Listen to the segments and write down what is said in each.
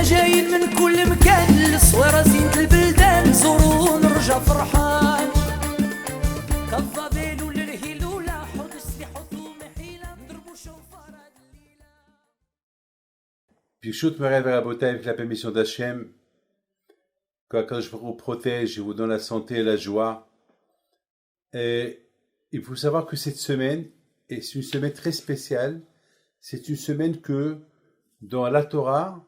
حنا جايين من كل مكان للصويرة زينة البلدان زورو ونرجع فرحان كالضبيل وللهيلولة حرد السلاح ومحيلة نضربو شوفار هاد الليلة. Pirshut Moray Verabotai, avec la permission d'Hachem, quand je vous protège, je vous donne la santé et la joie. Et il faut savoir que cette semaine, et c'est une semaine très spéciale, c'est une semaine que, dans la Torah,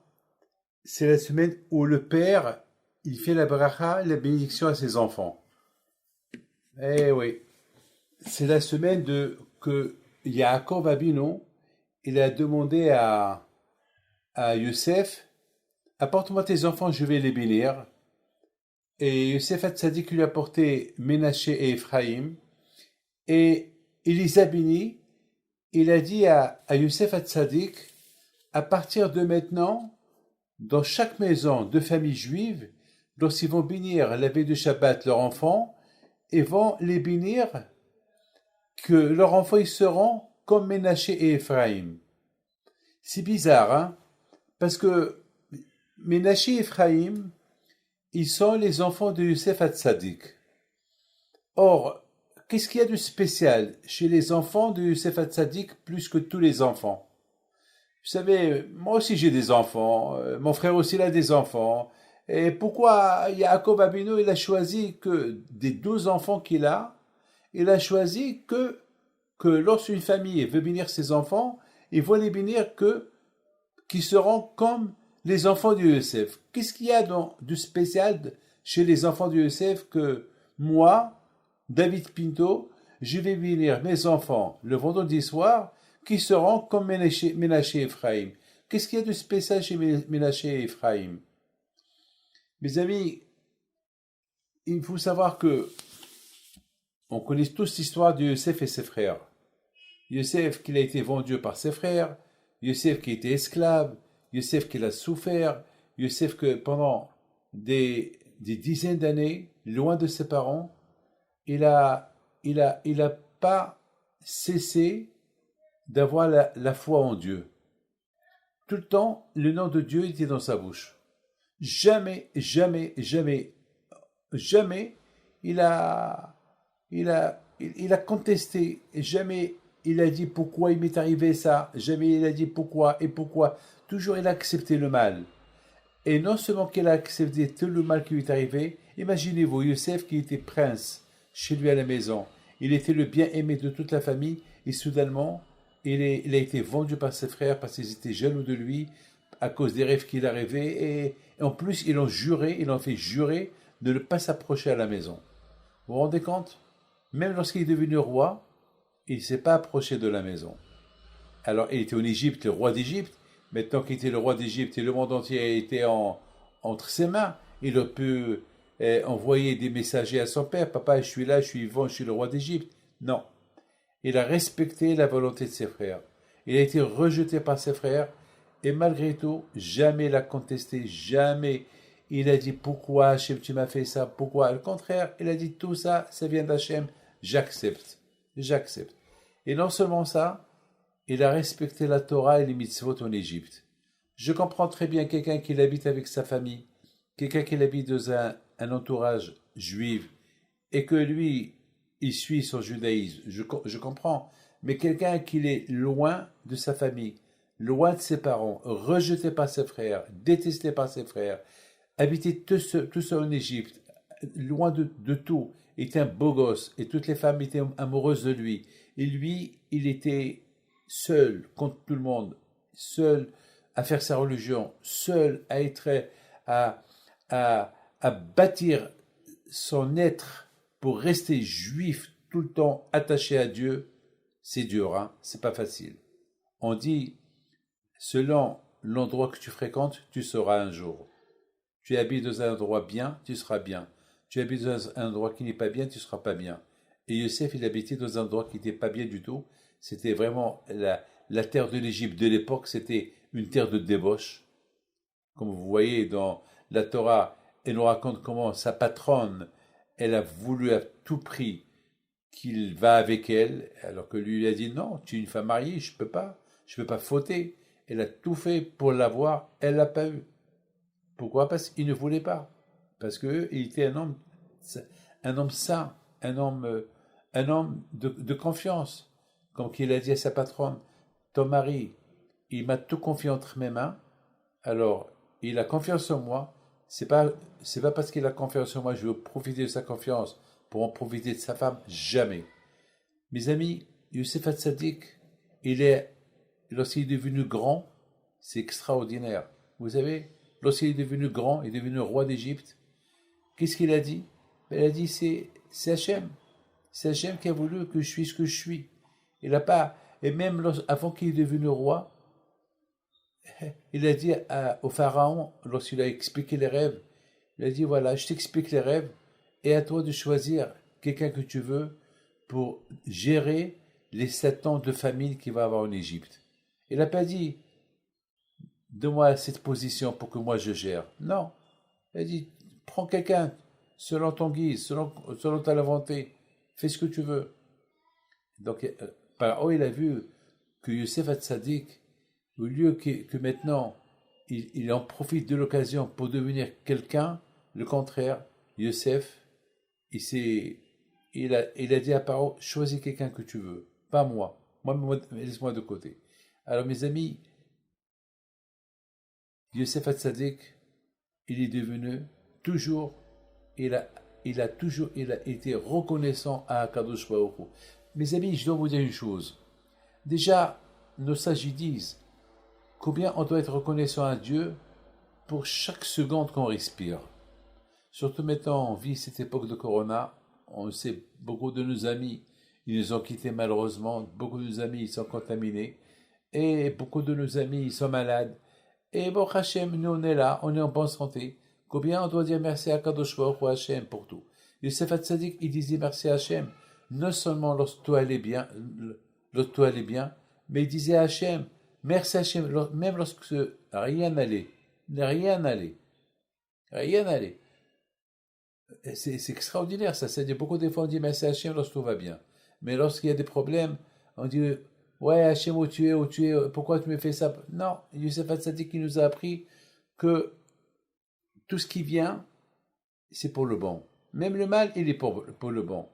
c'est la semaine où le père, il fait la bracha, la bénédiction à ses enfants. Eh oui, c'est la semaine que Yaakov Avinu, il a demandé à Yosef, apporte-moi tes enfants, je vais les bénir. Et Yosef Hatzadik lui a apporté Ménaché et Ephraïm, et il les a bénis. Il a dit à Yosef Hatzadik, à partir de maintenant, dans chaque maison de famille juive, lorsqu'ils vont bénir la veille de Shabbat leurs enfants, ils vont les bénir que leurs enfants ils seront comme Ménaché et Ephraïm. C'est bizarre, hein? Parce que Ménaché et Ephraïm, ils sont les enfants de Yosef Hatzadik. Or, qu'est-ce qu'il y a de spécial chez les enfants de Yosef Hatzadik plus que tous les enfants? Vous savez, moi aussi j'ai des enfants, mon frère aussi il a des enfants. Et pourquoi Yaakov Avinu, il a choisi que des 12 enfants qu'il a, il a choisi que lorsqu'une famille veut bénir ses enfants, il va les bénir qui seront comme les enfants de Yosef. Qu'est-ce qu'il y a de spécial chez les enfants de Yosef que moi, David Pinto, je vais bénir mes enfants le vendredi soir qui seront comme Ménaché et Ephraïm. Qu'est-ce qu'il y a de spécial chez Ménaché et Ephraïm? Mes amis, il faut savoir que on connaît tous l'histoire de Yosef et ses frères. Yosef qui a été vendu par ses frères, Yosef qui était esclave, Yosef qui a souffert, Yosef que pendant des dizaines d'années, loin de ses parents, il a pas cessé d'avoir la foi en Dieu. Tout le temps, le nom de Dieu était dans sa bouche. Jamais, jamais, jamais, jamais, il a contesté, jamais il a dit pourquoi il m'est arrivé ça, jamais il a dit pourquoi et pourquoi. Toujours il a accepté le mal. Et non seulement qu'il a accepté tout le mal qui lui est arrivé, imaginez-vous, Yosef qui était prince chez lui à la maison, il était le bien-aimé de toute la famille, et soudainement, il a été vendu par ses frères parce qu'ils étaient jaloux de lui, à cause des rêves qu'il a rêvés, et en plus ils l'ont fait jurer de ne pas s'approcher à la maison. Vous vous rendez compte? Même lorsqu'il est devenu roi, il ne s'est pas approché de la maison. Alors il était en Égypte, le roi d'Égypte. Maintenant qu'il était le roi d'Égypte et le monde entier était entre ses mains, il a pu envoyer des messagers à son père. Papa, je suis là, je suis vivant, je suis le roi d'Égypte. Non. Il a respecté la volonté de ses frères. Il a été rejeté par ses frères et malgré tout, jamais il l'a contesté, jamais il a dit pourquoi Hachem tu m'as fait ça, pourquoi. Au contraire, il a dit tout ça, ça vient d'Hachem, j'accepte. Et non seulement ça, il a respecté la Torah et les mitzvot en Égypte. Je comprends très bien quelqu'un qui habite avec sa famille, quelqu'un qui habite dans un entourage juif, et que lui, il suit son judaïsme. Je comprends. Mais quelqu'un qui est loin de sa famille, loin de ses parents, rejeté par ses frères, détesté par ses frères, habité tout seul en Égypte, loin de tout, était un beau gosse, et toutes les femmes étaient amoureuses de lui. Et lui, il était seul contre tout le monde, seul à faire sa religion, seul à être à bâtir son être pour rester juif tout le temps attaché à Dieu. C'est dur, hein, c'est pas facile. On dit, selon l'endroit que tu fréquentes, tu seras un jour. Tu habites dans un endroit bien, tu seras bien. Tu habites dans un endroit qui n'est pas bien, tu seras pas bien. Et Yosef, il habitait dans un endroit qui n'était pas bien du tout. C'était vraiment la terre de l'Égypte de l'époque, c'était une terre de débauche. Comme vous voyez dans la Torah, elle nous raconte comment sa patronne, elle a voulu à tout prix qu'il va avec elle, alors que lui a dit non, tu es une femme mariée, je peux pas fauter. Elle a tout fait pour l'avoir, elle l'a pas eu. Pourquoi? Parce qu'il ne voulait pas. Parce qu'il était un homme saint, un homme de confiance. Comme il a dit à sa patronne, ton mari, il m'a tout confié entre mes mains, alors il a confiance en moi. C'est pas parce qu'il a confiance en moi, je veux profiter de sa confiance pour en profiter de sa femme, jamais. Mes amis, Youssef Hatzadik, lorsqu'il est devenu grand, c'est extraordinaire. Vous savez, lorsqu'il est devenu grand, il est devenu roi d'Égypte, qu'est-ce qu'il a dit? Il a dit, c'est Hachem. C'est Hachem qui a voulu que je suis ce que je suis. Il a pas, et même avant qu'il est devenu roi, il a dit au pharaon, lorsqu'il a expliqué les rêves, il a dit, voilà, je t'explique les rêves, et à toi de choisir quelqu'un que tu veux pour gérer les 7 ans de famine qu'il va avoir en Égypte. Il n'a pas dit, donne-moi cette position pour que moi je gère. Non. Il a dit, prends quelqu'un selon ton guise, selon ta volonté, fais ce que tu veux. Donc, par il a vu que Youssef Hatzadik, au lieu que maintenant il en profite de l'occasion pour devenir quelqu'un, le contraire, Youssef, il a dit à Paro, choisis quelqu'un que tu veux, pas moi. Moi, laisse-moi de côté. Alors mes amis, Youssef Hatzadik, il est devenu toujours, il a été reconnaissant à Akadosh Baruch Hu. Mes amis, je dois vous dire une chose. Déjà, nos sages disent combien on doit être reconnaissant à Dieu pour chaque seconde qu'on respire. Surtout maintenant, on vit cette époque de Corona. On sait, beaucoup de nos amis, ils nous ont quittés malheureusement. Beaucoup de nos amis, ils sont contaminés. Et beaucoup de nos amis, ils sont malades. Et bon, Hachem, nous, on est là, on est en bonne santé. Combien on doit dire merci à Kadosh Baruch Hu Hachem pour tout. Youssef Hatzadik, il disait merci à Hachem, non seulement lorsque tout allait bien, mais il disait à Hachem, merci Hachem, même lorsque rien n'allait. C'est extraordinaire ça. C'est-à-dire, beaucoup de fois on dit merci Hachem lorsque tout va bien. Mais lorsqu'il y a des problèmes, on dit ouais Hachem, où tu es, pourquoi tu me fais ça? Non, Youssef Hatzadik qui nous a appris que tout ce qui vient, c'est pour le bon. Même le mal, il est pour le bon.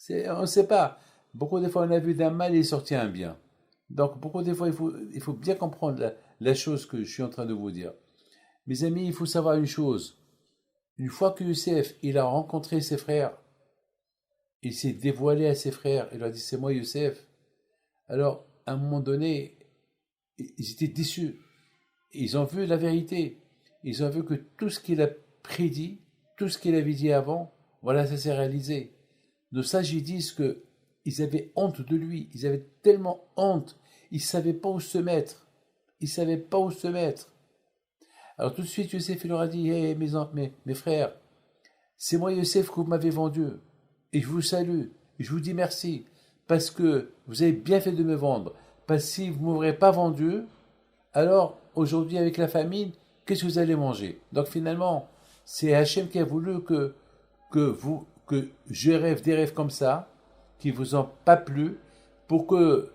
On ne sait pas. Beaucoup de fois, on a vu d'un mal, il est sorti un bien. Donc, beaucoup de fois, il faut bien comprendre la chose que je suis en train de vous dire. Mes amis, il faut savoir une chose. Une fois que Youssef, il a rencontré ses frères, il s'est dévoilé à ses frères, il leur a dit, c'est moi Youssef. Alors, à un moment donné, ils étaient déçus. Ils ont vu la vérité. Ils ont vu que tout ce qu'il a prédit, tout ce qu'il avait dit avant, voilà, ça s'est réalisé. Nos sages disent qu'ils avaient honte de lui. Ils avaient tellement honte. Ils ne savaient pas où se mettre. Alors tout de suite, Youssef il leur a dit, hey, mes frères, c'est moi Youssef que vous m'avez vendu. Et je vous salue. Et je vous dis merci. Parce que vous avez bien fait de me vendre. Parce que si vous ne m'aurez pas vendu, alors aujourd'hui avec la famine, qu'est-ce que vous allez manger? Donc finalement, c'est Hachem qui a voulu que je rêve des rêves comme ça, qui ne vous ont pas plu, pour que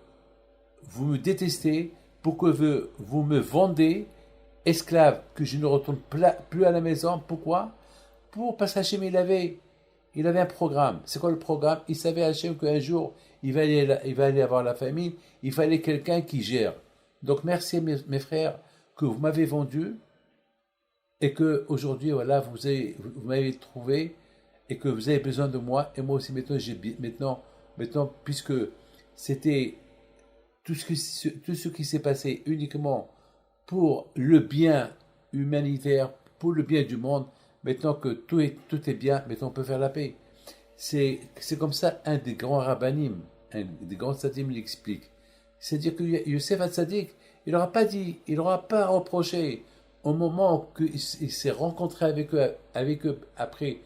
vous me détestez, pour que vous me vendez, esclave, que je ne retourne plus à la maison. Pourquoi? Parce qu'Hachem, il avait un programme. C'est quoi le programme? Il savait Hachem qu'un jour, il va aller avoir la famine, il fallait quelqu'un qui gère. Donc merci mes frères, que vous m'avez vendu, et que aujourd'hui, voilà, vous m'avez trouvé, et que vous avez besoin de moi, et moi aussi maintenant, puisque c'était tout ce qui s'est passé uniquement pour le bien humanitaire, pour le bien du monde, maintenant que tout est bien, maintenant on peut faire la paix. C'est comme ça un des grands rabbanim, un des grands tzaddim l'explique. C'est-à-dire que Youssef Hatzadik, il n'aura pas reproché au moment qu'il s'est rencontré avec eux après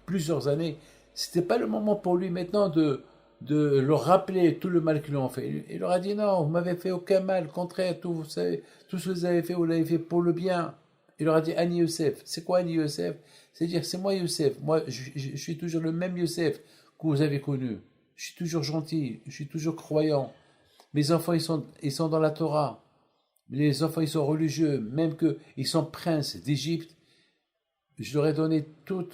plusieurs années. C'était pas le moment pour lui maintenant de leur rappeler tout le mal qu'ils lui ont fait. Il leur a dit non, vous m'avez fait aucun mal, contraire, tout ce que vous avez fait, vous l'avez fait pour le bien. Il leur a dit Ani Youssef. C'est quoi Ani Youssef? C'est-à-dire, c'est moi Youssef. Moi, je suis toujours le même Youssef que vous avez connu. Je suis toujours gentil, je suis toujours croyant. Mes enfants, ils sont dans la Torah. Les enfants, ils sont religieux, même qu'ils sont princes d'Égypte. Je leur ai donné tout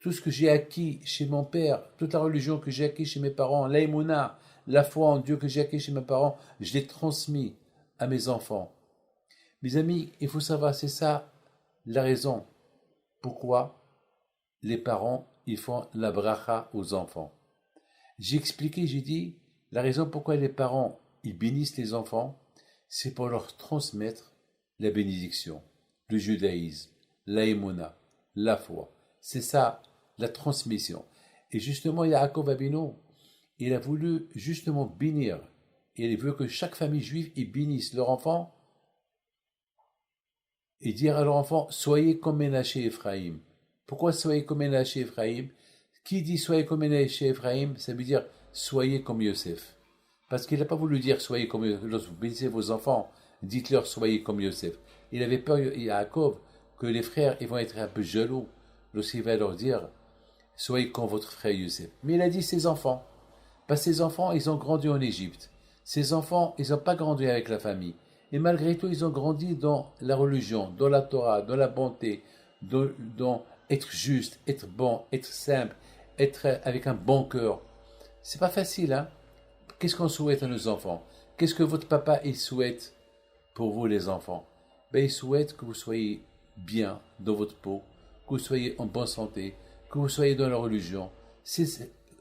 ce que j'ai acquis chez mon père, toute la religion que j'ai acquis chez mes parents, l'aïmouna, la foi en Dieu que j'ai acquis chez mes parents, je l'ai transmis à mes enfants. Mes amis, il faut savoir, c'est ça la raison pourquoi les parents, ils font la bracha aux enfants. J'ai expliqué, j'ai dit, la raison pourquoi les parents, ils bénissent les enfants, c'est pour leur transmettre la bénédiction, le judaïsme, l'aïmouna, la foi. C'est ça, la transmission. Et justement, Yaakov Avinu, il a voulu justement bénir. Et il veut que chaque famille juive, ils bénisse leur enfant et dire à leur enfant, soyez comme Ménaché Ephraïm. Pourquoi soyez comme Ménaché Ephraïm? Qui dit soyez comme Ménaché Ephraïm? Ça veut dire soyez comme Yosef. Parce qu'il n'a pas voulu dire soyez comme Yosef. Lorsque vous bénissez vos enfants, dites-leur soyez comme Yosef. Il avait peur, Yaakov, que les frères ils vont être un peu jaloux lorsqu'il va leur dire soyez comme votre frère Yosef. Mais il a dit ses enfants. Parce que ses enfants, ils ont grandi en Égypte. Ces enfants, ils n'ont pas grandi avec la famille. Et malgré tout, ils ont grandi dans la religion, dans la Torah, dans la bonté, dans être juste, être bon, être simple, être avec un bon cœur. C'est pas facile, hein? Qu'est-ce qu'on souhaite à nos enfants? Qu'est-ce que votre papa il souhaite pour vous, les enfants? Ben, il souhaite que vous soyez bien dans votre peau, que vous soyez en bonne santé, que vous soyez dans la religion,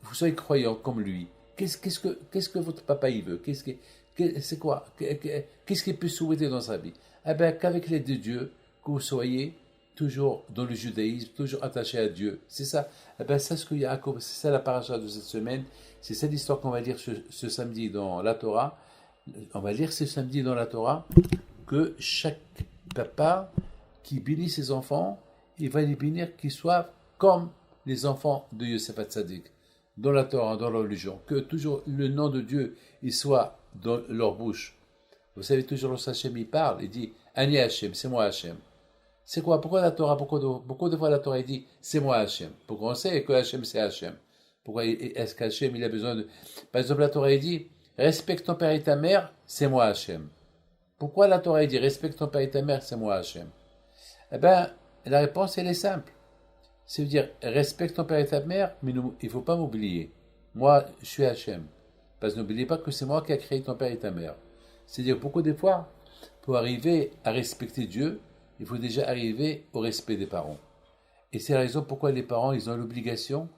vous soyez croyants comme lui. Qu'est-ce que votre papa il veut? C'est quoi? Qu'est-ce qu'il peut souhaiter dans sa vie? Eh bien, qu'avec l'aide de Dieu, que vous soyez toujours dans le judaïsme, toujours attaché à Dieu. C'est ça. Eh bien, c'est ce que Yaakov, c'est ça la paracha de cette semaine. C'est ça l'histoire qu'on va lire ce samedi dans la Torah. On va lire ce samedi dans la Torah que chaque papa qui bénit ses enfants, il va les bénir qu'ils soient comme les enfants de Yosef Hatzadik, dans la Torah, dans la religion, que toujours le nom de Dieu il soit dans leur bouche. Vous savez, toujours lorsque Hachem il parle, il dit Ani Hachem, c'est moi Hachem. C'est quoi? Pourquoi la Torah, beaucoup de fois la Torah il dit c'est moi Hachem? Pourquoi on sait que Hachem c'est Hachem? Pourquoi est-ce qu'Hachem il a besoin de. Par exemple, la Torah il dit respecte ton père et ta mère, c'est moi Hachem. Pourquoi la Torah il dit respecte ton père et ta mère, c'est moi Hachem? Eh bien, la réponse elle est simple. C'est-à-dire, respecte ton père et ta mère, mais il ne faut pas m'oublier. Moi, je suis Hachem. Parce que n'oubliez pas que c'est moi qui ai créé ton père et ta mère. C'est-à-dire, beaucoup de fois, pour arriver à respecter Dieu, il faut déjà arriver au respect des parents. Et c'est la raison pourquoi les parents, ils ont l'obligation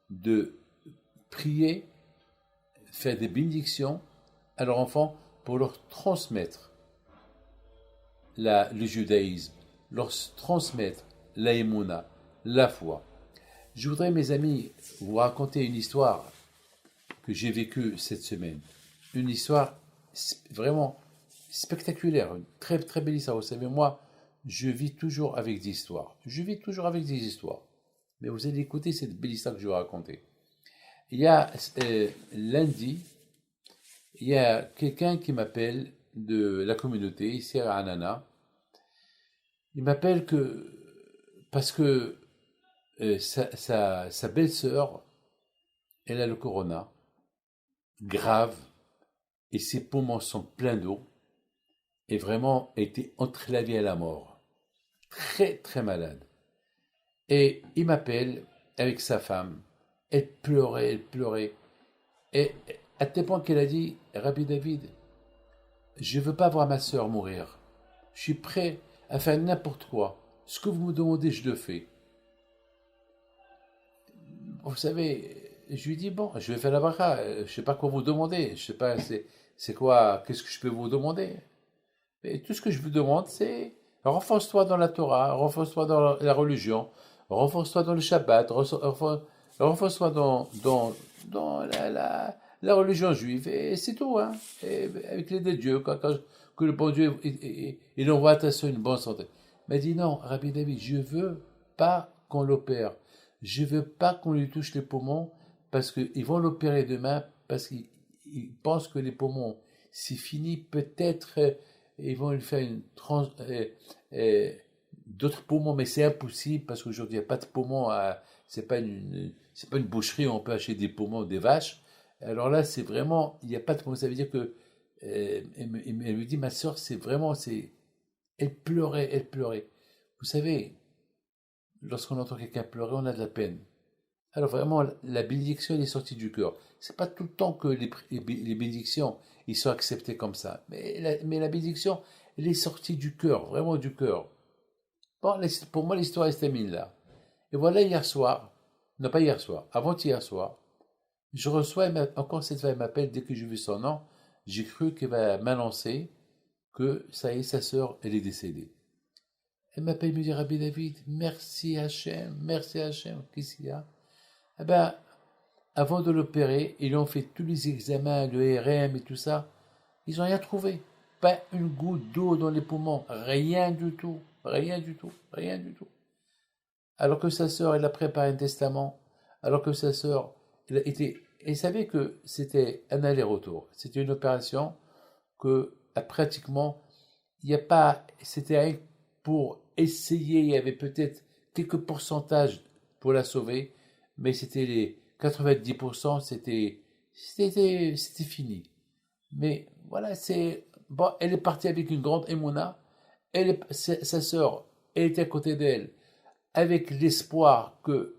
de prier, faire des bénédictions à leurs enfants pour leur transmettre le judaïsme, leur transmettre l'aïmouna, la foi. Je voudrais, mes amis, vous raconter une histoire que j'ai vécue cette semaine. Une histoire vraiment spectaculaire, une très, très belle histoire. Vous savez, moi, je vis toujours avec des histoires. Je vis toujours avec des histoires. Mais vous allez écouter cette belle histoire que je vais raconter. Il y a lundi, il y a quelqu'un qui m'appelle de la communauté, ici à Anana. Il m'appelle parce que sa belle-sœur, elle a le corona, grave, et ses poumons sont pleins d'eau, et vraiment était entre la vie et la mort. Très, très malade. Et il m'appelle avec sa femme. Elle pleurait. Et à tel point qu'elle a dit, Rabbi David, je ne veux pas voir ma sœur mourir. Je suis prêt à faire n'importe quoi. Ce que vous me demandez, je le fais. Vous savez, je lui dis, bon, je vais faire la bracha, je ne sais pas quoi vous demander, je ne sais pas c'est quoi, qu'est-ce que je peux vous demander. Et tout ce que je vous demande, c'est renforce-toi dans la Torah, renforce-toi dans la religion, renforce-toi dans le Shabbat, renforce-toi dans la religion juive, et c'est tout, hein. Et avec l'aide de Dieu, que le bon Dieu, il envoie à ta soeur une bonne santé. Mais dit non, Rabbi David, je ne veux pas qu'on l'opère. Je ne veux pas qu'on lui touche les poumons parce qu'ils vont l'opérer demain parce qu'ils pensent que les poumons, c'est fini. Peut-être ils vont lui faire d'autres poumons, mais c'est impossible parce qu'aujourd'hui il n'y a pas de poumons. C'est pas une boucherie où on peut acheter des poumons des vaches. Alors là, c'est vraiment, il n'y a pas de poumons. Ça veut dire que Elle me dit, ma sœur, elle pleurait. Vous savez, lorsqu'on entend quelqu'un pleurer, on a de la peine. Alors vraiment, la bénédiction, elle est sortie du cœur. C'est pas tout le temps que les bénédictions, ils sont acceptés comme ça. Mais la bénédiction, elle est sortie du cœur, vraiment du cœur. Bon, pour moi, l'histoire, elle se termine là. Et voilà, avant-hier soir, je reçois, encore cette fois, elle m'appelle, dès que j'ai vu son nom, j'ai cru qu'elle va m'annoncer que, ça y est, sa sœur, elle est décédée. Elle m'appelle, me dit, Rabbi David, merci Hachem, qu'est-ce qu'il y a? Eh ben, avant de l'opérer, ils ont fait tous les examens, le RM et tout ça. Ils n'ont rien trouvé. Pas une goutte d'eau dans les poumons. Rien du tout. Alors que sa sœur, elle a préparé un testament. Alors que sa sœur, elle savait que c'était un aller-retour. C'était une opération que, pratiquement, c'était pour essayer, il y avait peut-être quelques pourcentages pour la sauver, mais c'était les 90%, c'était fini. Mais voilà, elle est partie avec une grande émouna. Sa sœur, elle était à côté d'elle, avec l'espoir que,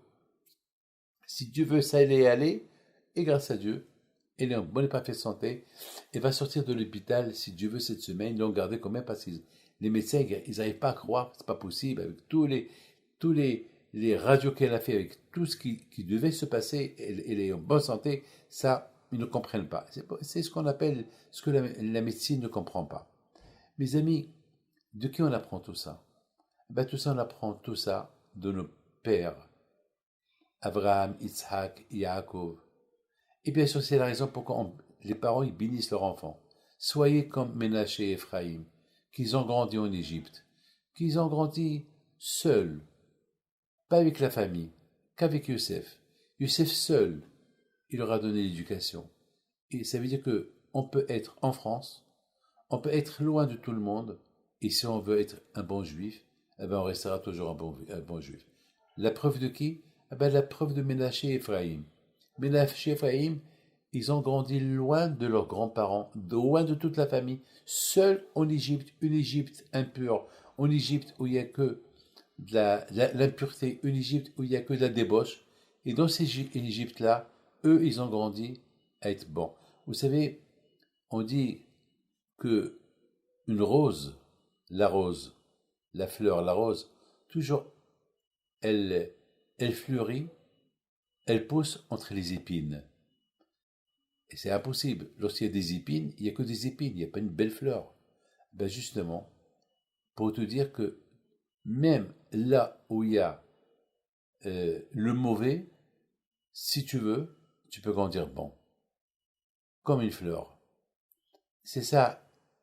si Dieu veut, ça allait aller, et grâce à Dieu, elle est en bonne et parfaite santé, elle va sortir de l'hôpital, si Dieu veut, cette semaine. Ils l'ont gardée quand même parce que les médecins, ils n'arrivent pas à croire, c'est pas possible, avec tous les radios qu'elle a fait, avec tout ce qui devait se passer, elle est en bonne santé, ça, ils ne comprennent pas. C'est ce qu'on appelle, ce que la médecine ne comprend pas. Mes amis, de qui on apprend tout ça? On apprend tout ça de nos pères, Abraham, Yitzhak, Yaakov. Et bien sûr, c'est la raison pourquoi les parents ils bénissent leurs enfants. Soyez comme Ménaché et Ephraïm, qu'ils ont grandi en Égypte, qu'ils ont grandi seuls, pas avec la famille, qu'avec Youssef. Youssef seul, il leur a donné l'éducation. Et ça veut dire que on peut être en France, on peut être loin de tout le monde, et si on veut être un bon juif, eh ben on restera toujours un bon juif. La preuve de qui? Eh ben la preuve de Ménaché et Ephraïm. Ménaché et Ephraïm, ils ont grandi loin de leurs grands-parents, loin de toute la famille, seuls en Égypte, une Égypte impure, en Égypte où il n'y a que de l'impureté, une Égypte où il n'y a que de la débauche. Et dans ces Égyptes-là, eux, ils ont grandi à être bons. Vous savez, on dit que une rose, la fleur, la rose, toujours, elle fleurit, elle pousse entre les épines. Et c'est impossible. Lorsqu'il y a des épines, il n'y a que des épines, il n'y a pas une belle fleur. Ben justement, pour te dire que même là où il y a le mauvais, si tu veux, tu peux grandir bon. Comme une fleur. C'est ça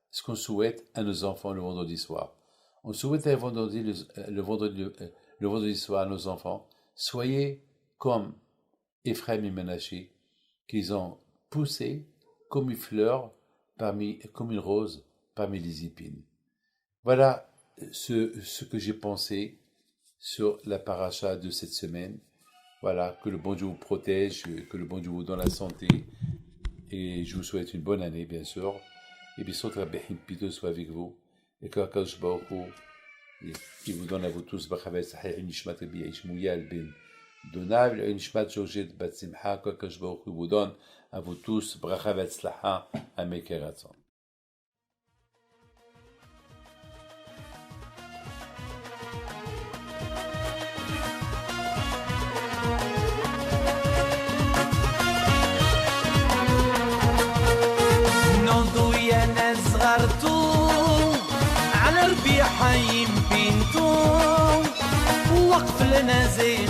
ce qu'on souhaite à nos enfants le vendredi soir. On souhaite le vendredi soir à nos enfants, soyez comme Ephraim et Ménaché, qu'ils ont poussé comme une fleur, comme une rose parmi les épines. Voilà ce que j'ai pensé sur la paracha de cette semaine. Voilà, que le bon Dieu vous protège, que le bon Dieu vous donne la santé, et je vous souhaite une bonne année, bien sûr. Et bien sûr, Rabbi Pito soit avec vous, et que Akadosh Baruch Hu, il vous donne à vous tous Bachavet Sahih Nishmat Rabbi Ishmouyal Ben Donav, et Nishmat Georgette Bat Simcha, que Akadosh Baruch Hu vous donne à vous tous Bachavet Slaha Amekeratzon. على ربيع حيم بنتو وقف لنا زي